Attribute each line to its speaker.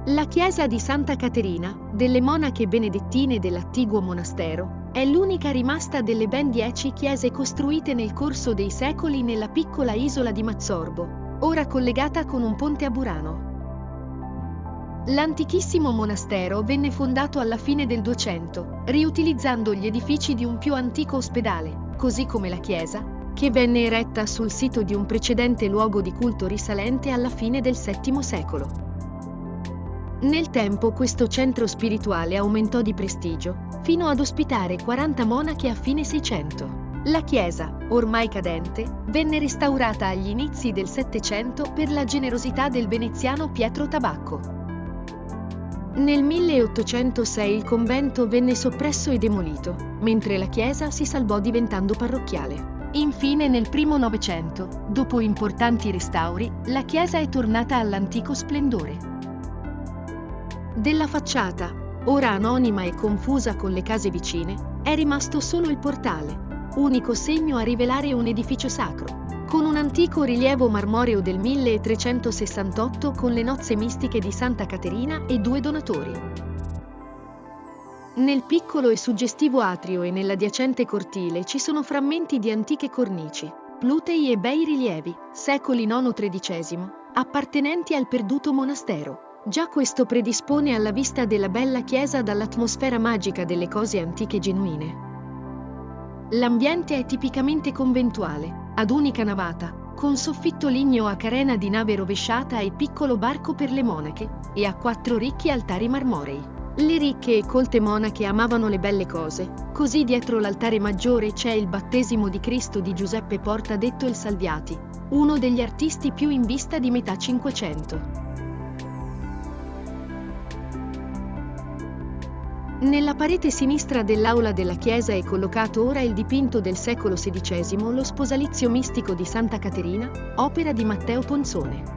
Speaker 1: La chiesa di Santa Caterina, delle monache benedettine dell'attiguo monastero, è l'unica rimasta delle ben 10 chiese costruite nel corso dei secoli nella piccola isola di Mazzorbo, ora collegata con un ponte a Burano. L'antichissimo monastero venne fondato alla fine del 200, riutilizzando gli edifici di un più antico ospedale, così come la chiesa, che venne eretta sul sito di un precedente luogo di culto risalente alla fine del VII secolo. Nel tempo questo centro spirituale aumentò di prestigio, fino ad ospitare 40 monache a fine 600. La chiesa, ormai cadente, venne restaurata agli inizi del Settecento per la generosità del veneziano Pietro Tabacco. Nel 1806 il convento venne soppresso e demolito, mentre la chiesa si salvò diventando parrocchiale. Infine nel primo Novecento, dopo importanti restauri, la chiesa è tornata all'antico splendore. Della facciata, ora anonima e confusa con le case vicine, è rimasto solo il portale, unico segno a rivelare un edificio sacro, con un antico rilievo marmoreo del 1368 con le nozze mistiche di Santa Caterina e 2 donatori. Nel piccolo e suggestivo atrio e nell'adiacente cortile ci sono frammenti di antiche cornici, plutei e bei rilievi, secoli IX-XIII, appartenenti al perduto monastero. Già questo predispone alla vista della bella chiesa dall'atmosfera magica delle cose antiche genuine. L'ambiente è tipicamente conventuale, ad unica navata, con soffitto ligneo a carena di nave rovesciata e piccolo barco per le monache, e a 4 ricchi altari marmorei. Le ricche e colte monache amavano le belle cose, così dietro l'altare maggiore c'è il battesimo di Cristo di Giuseppe Porta detto il Salviati, uno degli artisti più in vista di metà Cinquecento. Nella parete sinistra dell'aula della chiesa è collocato ora il dipinto del secolo XVI Lo sposalizio mistico di Santa Caterina, opera di Matteo Ponzone.